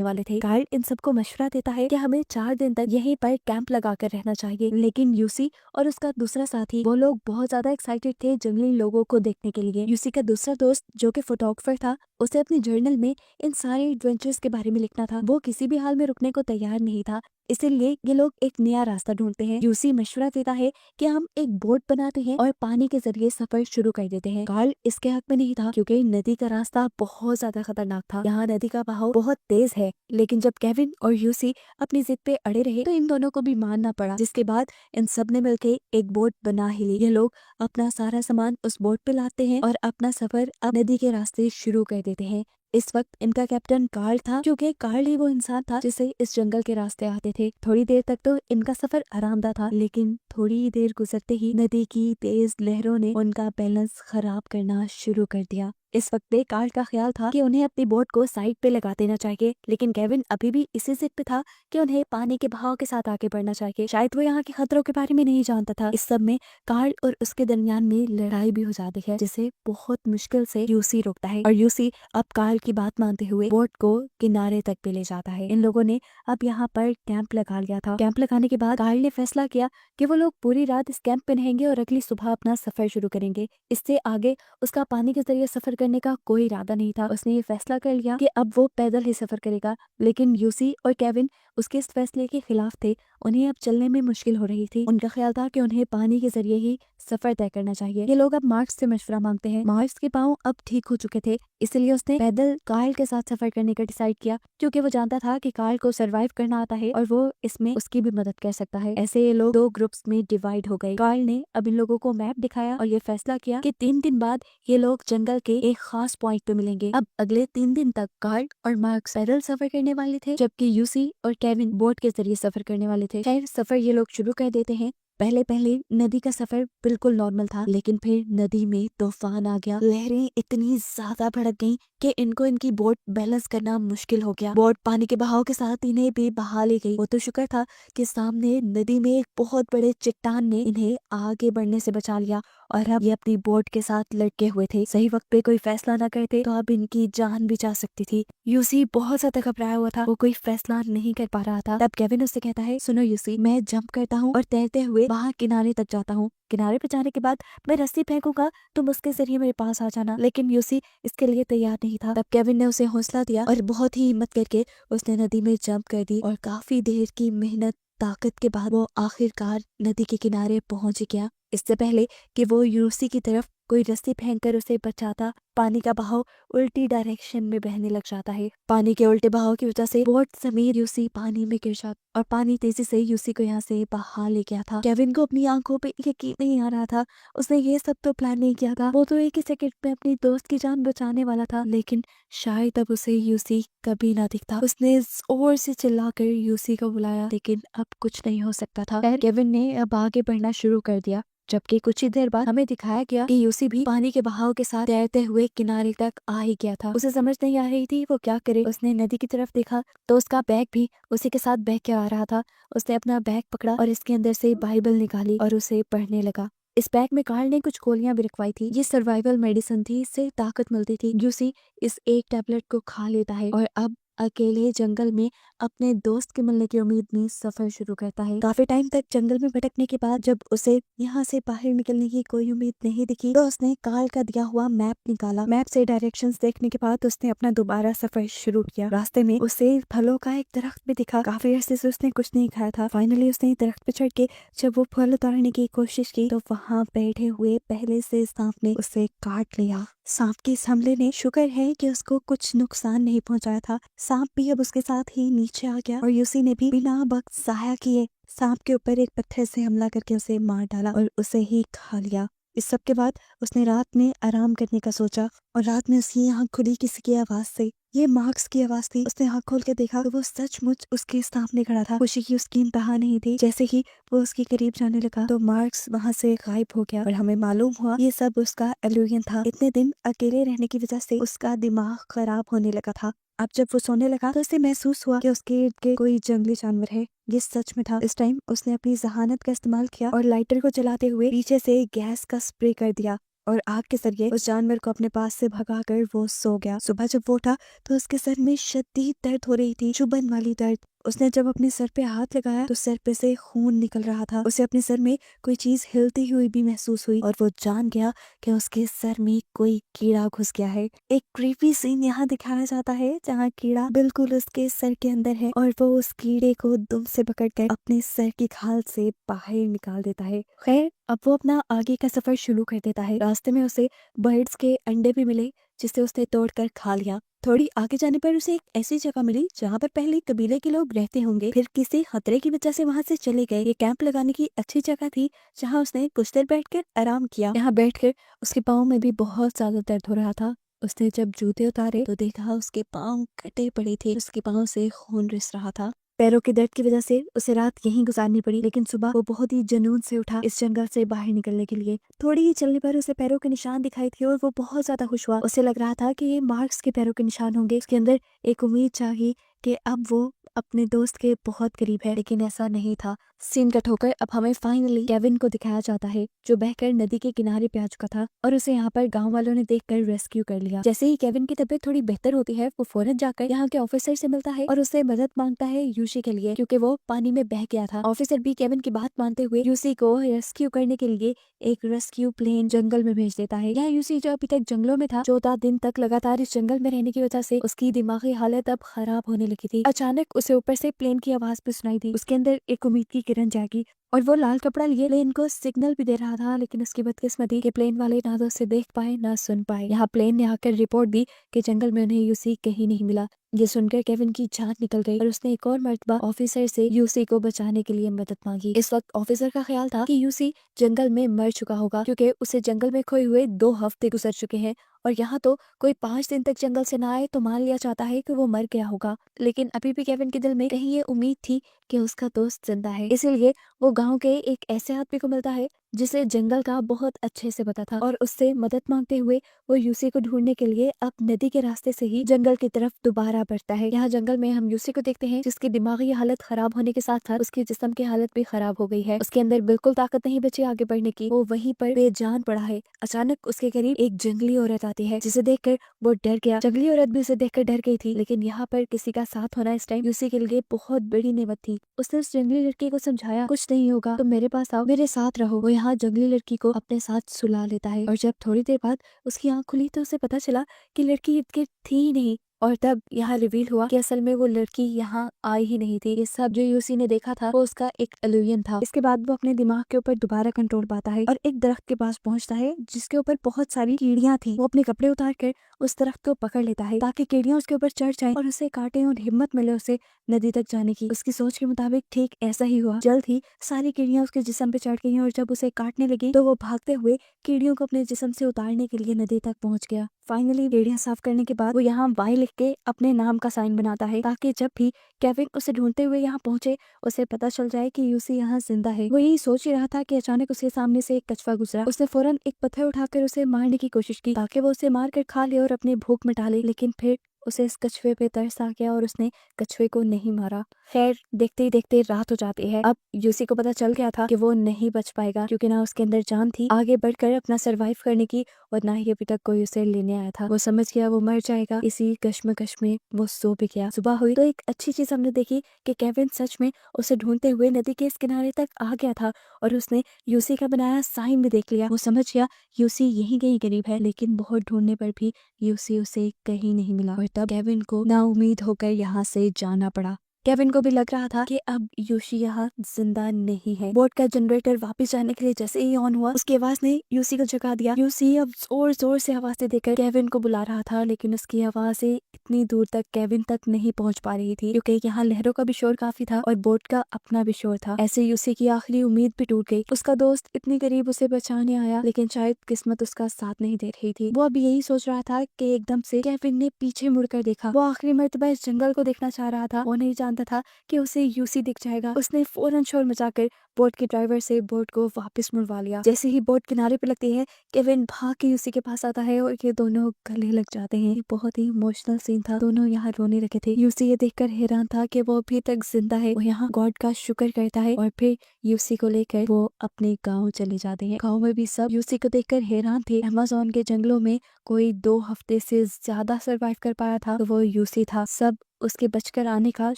वाले थे। कार्ल इन सबको मशवरा देता है कि हमें 4 दिन तक यहीं पर कैंप लगाकर रहना चाहिए, लेकिन यूसी और उसका दूसरा साथी वो लोग बहुत ज्यादा एक्साइटेड थे जंगली लोगों को देखने के लिए। यूसी का दूसरा दोस्त जो कि फोटोग्राफर था, उसे अपनी जर्नल में इन सारे एडवेंचर्स के बारे में लिखना था। वो किसी भी हाल में रुकने को तैयार नहीं था, इसीलिए ये लोग एक नया रास्ता ढूंढते हैं। यूसी मशवरा देता है कि हम एक बोट बनाते हैं और पानी के जरिए सफर शुरू कर देते हैं। कार्ल इसके हक में नहीं था क्योंकि नदी का रास्ता बहुत ज्यादा खतरनाक था। यहाँ नदी का बहाव बहुत तेज है, लेकिन जब केविन और यूसी अपनी जिद पे अड़े रहे तो इन दोनों को भी मानना पड़ा, जिसके बाद इन सब ने मिलकर एक बोट बना ही ली। ये लोग अपना सारा सामान उस बोट पे लाते हैं और अपना सफर अब नदी के रास्ते शुरू कर देते हैं। इस वक्त इनका कैप्टन कार्ल था, क्योंकि कार्ल ही वो इंसान था जिसे इस जंगल के रास्ते आते थे। थोड़ी देर तक तो इनका सफर आरामदायक था, लेकिन थोड़ी देर गुजरते ही नदी की तेज लहरों ने उनका बैलेंस खराब करना शुरू कर दिया। इस वक्त कार्ल का ख्याल था कि उन्हें अपनी बोट को साइड पे लगा देना चाहिए, लेकिन केविन अभी भी इसी जिद पे था कि उन्हें पानी के बहाव के साथ आगे बढ़ना चाहिए। शायद वो यहाँ के खतरों के बारे में नहीं जानता था। इस सब में कार्ल और उसके दरमियान में लड़ाई भी हो जाती है, जिसे बहुत मुश्किल से यूसी रोकता है और यूसी अब कार्ल की बात मानते हुए बोट को किनारे तक पे ले जाता है। इन लोगों ने अब यहाँ पर कैंप लगा लिया था। कैंप लगाने के बाद कार्ल ने फैसला किया कि वो लोग पूरी रात इस कैंप पे रहेंगे और अगली सुबह अपना सफर शुरू करेंगे। इससे आगे उसका पानी के जरिए सफर करने का कोई इरादा नहीं था। उसने ये फैसला कर लिया कि अब वो पैदल ही सफर करेगा, लेकिन यूसी और केविन उसके इस फैसले के खिलाफ थे। उन्हें अब चलने में मुश्किल हो रही थी। उनका ख्याल था कि उन्हें पानी के जरिए ही सफर तय करना चाहिए। ये लोग अब मार्क्स से मशवरा मांगते हैं। मार्क्स के पांव अब ठीक हो चुके थे, इसलिए उसने पैदल कार्ल के साथ सफर करने का डिसाइड किया, क्योंकि वो जानता था कि कार्ल को सरवाइव करना आता है और वो इसमें उसकी भी मदद कर सकता है। ऐसे ये लोग 2 ग्रुप्स में डिवाइड हो गए। कार्ल ने अब इन लोगों को मैप दिखाया और ये फैसला किया कि 3 दिन बाद ये लोग जंगल के एक खास पॉइंट पे मिलेंगे। अब अगले 3 दिन तक कार्ल और मार्क्स पैदल सफर करने वाले थे, जबकि यूसी और केविन बोट के जरिए सफर करने वाले थे। खैर, सफर ये लोग शुरू कर देते हैं। पहले पहले नदी का सफर बिल्कुल नॉर्मल था, लेकिन फिर नदी में तूफान आ गया। लहरें इतनी ज्यादा भड़क गईं कि इनको इनकी बोट बैलेंस करना मुश्किल हो गया। बोट पानी के बहाव के साथ इन्हें भी बहा ले गई। वो तो शुक्र था कि सामने नदी में एक बहुत बड़े चट्टान ने इन्हें आगे बढ़ने से बचा लिया और अब ये अपनी बोट के साथ लटके हुए थे। सही वक्त पे कोई फैसला ना करते तो अब इनकी जान भी जा सकती थी। यूसी बहुत ज्यादा घबराया हुआ था, वो कोई फैसला नहीं कर पा रहा था। तब केविन उससे कहता है, सुनो यूसी, मैं जंप करता हूँ और तैरते हुए वहां किनारे तक जाता हूँ। किनारे पे जाने के बाद मैं रस्सी फेंकूंगा, तुम उसके जरिए मेरे पास आ जाना। लेकिन यूसी इसके लिए तैयार नहीं था। तब केविन ने उसे हौसला दिया और बहुत ही हिम्मत करके उसने नदी में जंप कर दी और काफी देर की मेहनत ताकत के बाद वो आखिरकार नदी के किनारे पहुंच गया। इससे पहले कि वो यूसी की तरफ कोई रस्सी फेंककर उसे बचाता, पानी का बहाव उल्टी डायरेक्शन में बहने लग जाता है। पानी के उल्टे बहाव की वजह से बोट समेत यूसी पानी में गिर जाता और पानी तेजी से यूसी को यहाँ से बहा ले गया था। केविन को अपनी आंखों पे यकीन नहीं आ रहा था। उसने ये सब तो प्लान नहीं किया था। वो तो एक ही सेकंड में अपनी दोस्त की जान बचाने वाला था, लेकिन शायद अब उसे यूसी कभी ना दिखता। उसने जोर से चिल्लाकर यूसी को बुलाया, लेकिन अब कुछ नहीं हो सकता था। केविन ने अब आगे बढ़ना शुरू कर दिया, जबकि कुछ ही देर बाद हमें दिखाया गया कि यूसी भी पानी के बहाव के साथ तैरते हुए किनारे तक आ ही गया था। उसे समझ नहीं आ रही थी वो क्या करे। उसने नदी की तरफ देखा तो उसका बैग भी उसी के साथ बह के आ रहा था। उसने अपना बैग पकड़ा और इसके अंदर से बाइबल निकाली और उसे पढ़ने लगा। इस बैग में कार्ल ने कुछ गोलियां भी रखवाई थी। ये सर्वाइवल मेडिसिन थी, इससे ताकत मिलती थी। यूसी इस एक टैबलेट को खा लेता है और अब अकेले जंगल में अपने दोस्त के मिलने की उम्मीद में सफर शुरू करता है। काफी टाइम तक जंगल में भटकने के बाद जब उसे यहाँ से बाहर निकलने की कोई उम्मीद नहीं दिखी तो उसने कार्ल का दिया हुआ मैप निकाला। मैप से डायरेक्शंस देखने के बाद उसने अपना दोबारा सफर शुरू किया। रास्ते में उसे फलों का एक दरख्त भी दिखा। काफी अरसे से उसने कुछ नहीं खाया था। फाइनली उसने दरख्त पे चढ़ के जब वो फल उतारने की कोशिश की तो वहाँ बैठे हुए पहले से सांप ने उसे काट लिया। सांप के इस हमले ने शुक्र है कि उसको कुछ नुकसान नहीं पहुंचाया था। सांप भी अब उसके साथ ही नीचे आ गया और यूसी ने भी बिना वक्त जाया किए सांप के ऊपर एक पत्थर से हमला करके उसे मार डाला और उसे ही खा लिया। इस सब के बाद उसने रात में आराम करने का सोचा और रात में उसकी आंख खुली किसी की आवाज से। ये मार्क्स की आवाज थी। उसने आंख खोल के देखा तो वो सचमुच उसके सामने खड़ा था। खुशी की उसकी इंतहा नहीं थी। जैसे ही वो उसके करीब जाने लगा तो मार्क्स वहाँ से गायब हो गया और हमें मालूम हुआ ये सब उसका इल्यूजन था। इतने दिन अकेले रहने की वजह से उसका दिमाग खराब होने लगा था। अब जब वो सोने लगा तो उसे महसूस हुआ कि उसके इर्द गिर्द कोई जंगली जानवर है। ये सच में था। इस टाइम उसने अपनी जहानत का इस्तेमाल किया और लाइटर को जलाते हुए पीछे से गैस का स्प्रे कर दिया। और आग के जरिए उस जानवर को अपने पास से भगाकर वो सो गया। सुबह जब वो उठा तो उसके सर में शदीद दर्द हो रही थी, चुभन वाली दर्द। उसने जब अपने सर पे हाथ लगाया तो सर पे से खून निकल रहा था। उसे अपने सर में कोई चीज हिलती हुई भी महसूस हुई और वो जान गया कि उसके सर में कोई कीड़ा घुस गया है। एक क्रीपी सीन यहाँ दिखाया जाता है जहाँ कीड़ा बिल्कुल उसके सर के अंदर है और वो उस कीड़े को दुम से पकड़कर अपने सर की खाल से बाहर निकाल देता है। खैर, अब वो अपना आगे का सफर शुरू कर देता है। रास्ते में उसे बर्ड्स के अंडे भी मिले जिसे उसने तोड़कर खा लिया। थोड़ी आगे जाने पर उसे एक ऐसी जगह मिली जहाँ पर पहले कबीले के लोग रहते होंगे, फिर किसी खतरे की वजह से वहाँ से चले गए। ये कैंप लगाने की अच्छी जगह थी जहाँ उसने कुछ देर बैठकर आराम किया। यहाँ बैठकर उसके पाँव में भी बहुत ज्यादा दर्द हो रहा था। उसने जब जूते उतारे तो देखा उसके पाँव कटे पड़े थे, उसके पाँव से खून रिस रहा था। पैरों के दर्द की वजह से उसे रात यहीं गुजारनी पड़ी, लेकिन सुबह वो बहुत ही जुनून से उठा इस जंगल से बाहर निकलने के लिए। थोड़ी ही चलने पर उसे पैरों के निशान दिखाई थे और वो बहुत ज्यादा खुश हुआ। उसे लग रहा था कि ये मार्क्स के पैरों के निशान होंगे। उसके अंदर एक उम्मीद जागी कि अब वो अपने दोस्त के बहुत करीब है, लेकिन ऐसा नहीं था। सीन कट होकर अब हमें फाइनली केविन को दिखाया जाता है जो बहकर नदी के किनारे पे आ चुका था और उसे यहाँ पर गांव वालों ने देखकर रेस्क्यू कर लिया। जैसे ही केविन की तबीयत थोड़ी बेहतर होती है वो फौरन जाकर यहाँ के ऑफिसर से मिलता है और उससे मदद मांगता है यूसी के लिए, क्योंकि वो पानी में बह गया था। ऑफिसर भी केविन की बात मानते हुए यूसी को रेस्क्यू करने के लिए एक रेस्क्यू प्लेन जंगल में भेज देता है। यह यूसी जो अभी तक जंगलों में था, 14 दिन तक लगातार इस जंगल में रहने की वजह से उसकी दिमागी हालत अब खराब होने लगी थी। अचानक उसे ऊपर से प्लेन की आवाज भी सुनाई दी। उसके अंदर एक उम्मीद की किरण जागी और वो लाल कपड़ा लिए प्लेन को सिग्नल भी दे रहा था, लेकिन उसकी बदकिस्मती कि प्लेन वाले ना तो उसे देख पाए ना सुन पाए। यहाँ प्लेन ने आकर रिपोर्ट दी कि जंगल में उन्हें यूसी कहीं नहीं मिला। ये सुनकर केविन की जान निकल गई और उसने एक और मर्तबा ऑफिसर से यूसी को बचाने के लिए मदद मांगी। इस वक्त ऑफिसर का ख्याल था कि यूसी जंगल में मर चुका होगा, क्योंकि उसे जंगल में खोए हुए 2 हफ्ते गुजर चुके हैं और यहाँ तो कोई 5 दिन तक जंगल से ना आए तो मान लिया जाता है कि वो मर गया होगा। लेकिन अभी भी केविन के दिल में कहीं ये उम्मीद थी कि उसका दोस्त जिंदा है, इसीलिए वो गाँव के एक ऐसे आदमी को मिलता है जिसे जंगल का बहुत अच्छे से पता था और उससे मदद मांगते हुए वो यूसी को ढूंढने के लिए अब नदी के रास्ते से ही जंगल की तरफ दोबारा बढ़ता है। यहाँ जंगल में हम यूसी को देखते हैं जिसकी दिमागी हालत खराब होने के साथ साथ उसकी जिस्म की हालत भी खराब हो गई है। उसके अंदर बिल्कुल ताकत नहीं बची आगे बढ़ने की। वो वहीं पर बेजान पड़ा है। अचानक उसके करीब एक जंगली औरत आती है जिसे देखकर वो डर गया। जंगली औरत भी उसे देखकर डर गई थी, लेकिन यहाँ पर किसी का साथ होना इस टाइम यूसी के लिए बहुत बड़ी नेमत थी। उसने उस जंगली लड़की को समझाया, कुछ नहीं होगा, तुम मेरे पास आओ, मेरे साथ रहो। वो यहाँ जंगली लड़की को अपने साथ सुला लेता है और जब थोड़ी देर बाद उसकी आंख खुली तो उसे पता चला कि लड़की इर्द गिर्द थी ही नहीं। और तब यहाँ रिवील हुआ कि असल में वो लड़की यहाँ आई ही नहीं थी। ये सब जो यूसी ने देखा था वो उसका एक इल्यूजन था। इसके बाद वो अपने दिमाग के ऊपर दोबारा कंट्रोल पाता है और एक दरख्त के पास पहुंचता है जिसके ऊपर बहुत सारी कीड़ियां थी। वो अपने कपड़े उतार कर उस दरख्त को पकड़ लेता है ताकि कीड़ियां उसके ऊपर चढ़ जाएं और उसे काटें और हिम्मत मिले उसे नदी तक जाने की। उसकी सोच के मुताबिक ठीक ऐसा ही हुआ। जल्द ही सारी कीड़ियां उसके जिस्म पे चढ़ गई और जब उसे काटने लगी तो वो भागते हुए कीड़ियों को अपने जिस्म से उतारने के लिए नदी तक पहुंच गया। फाइनली कीड़ियां साफ करने के बाद वो यहाँ वाई लिख के अपने नाम का साइन बनाता है ताकि जब भी केविन उसे ढूंढते हुए यहाँ पहुंचे उसे पता चल जाए कि यूसी यहाँ जिंदा है। वो यही सोच ही रहा था कि अचानक उसके सामने से एक कछुआ गुजरा। उसने फौरन एक पत्थर उठाकर उसे मारने की कोशिश की ताकि वो उसे मार कर खा ले और अपनी भूख मिटा ले, लेकिन फिर उसे इस कछुए पे तरस आ गया और उसने कछुए को नहीं मारा। खैर, देखते ही देखते रात हो जाती है। अब यूसी को पता चल गया था कि वो नहीं बच पाएगा, क्योंकि ना उसके अंदर जान थी आगे बढ़कर अपना सरवाइव करने की और ना ही अभी तक कोई उसे लेने आया था। वो समझ गया वो मर जाएगा। इसी कश्मकश में वो सो भी गया। सुबह हुई तो एक अच्छी चीज हमने देखी कि केविन सच में उसे ढूंढते हुए नदी के इस किनारे तक आ गया था और उसने यूसी का बनाया साइन भी देख लिया। वो समझ गया यूसी यहीं कहीं करीब है, लेकिन बहुत ढूंढने पर भी यूसी उसे कहीं नहीं मिला और तब केविन को नाउम्मीद होकर यहाँ से जाना पड़ा। केविन को भी लग रहा था कि अब यूसी यहाँ जिंदा नहीं है। बोट का जनरेटर वापस जाने के लिए जैसे ही ऑन हुआ उसकी आवाज ने यूसी को जगा दिया। यूसी अब जोर जोर से आवाजें देकर केविन को बुला रहा था, लेकिन उसकी आवाजें इतनी दूर तक केविन तक नहीं पहुंच पा रही थी क्योंकि यहाँ लहरों का भी शोर काफी था और बोट का अपना भी शोर था। ऐसे यूसी की आखिरी उम्मीद भी टूट गई। उसका दोस्त इतनी करीब उसे बचाने आया, लेकिन शायद किस्मत उसका साथ नहीं दे रही थी। वो अब यही सोच रहा था कि एकदम से केविन ने पीछे मुड़कर देखा। वो आखिरी मर्तबा इस जंगल को देखना चाह रहा था। वो नहीं जानता था कि उसे यूसी दिख जाएगा। उसने फौरन शोर मचाकर बोट के ड्राइवर से बोट को वापस मुड़वा लिया। जैसे ही बोट किनारे पे लगती है, केविन भाग के यूसी के पास आता है और ये दोनों गले लग जाते हैं। ये बहुत ही इमोशनल सीन था, दोनों यहाँ रोने लगे थे। यूसी ये देखकर हैरान था कि वो अभी तक जिंदा है। वो यहाँ गॉड का शुक्र करता है और फिर यूसी को लेकर वो अपने गाँव चले जाते हैं। गाँव में भी सब यूसी को देखकर हैरान थे। अमेज़न के जंगलों में कोई 2 हफ्ते से ज्यादा सरवाइव कर पाया था तो वो यूसी था। सब उसके बचकर आने का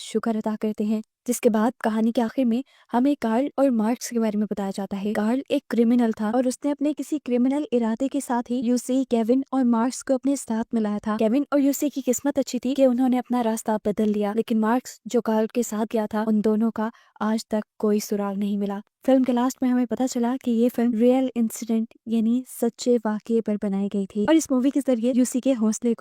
शुक्र अदा करते हैं। जिसके बाद कहानी के आखिर में हमें कार्ल और मार्क्स के बारे में बताया जाता है। कार्ल एक क्रिमिनल था और उसने अपने किसी क्रिमिनल इरादे के साथ ही यूसी, केविन और मार्क्स को अपने साथ मिलाया था। केविन और यूसी की किस्मत अच्छी थी कि उन्होंने अपना रास्ता बदल लिया, लेकिन मार्क्स जो कार्ल के साथ गया था, उन दोनों का आज तक कोई सुराग नहीं मिला। फिल्म के लास्ट में हमें पता चला कि ये फिल्म रियल इंसिडेंट यानी सच्चे वाकये पर बनाई गई थी और इस मूवी के जरिए यूसी के हौसले को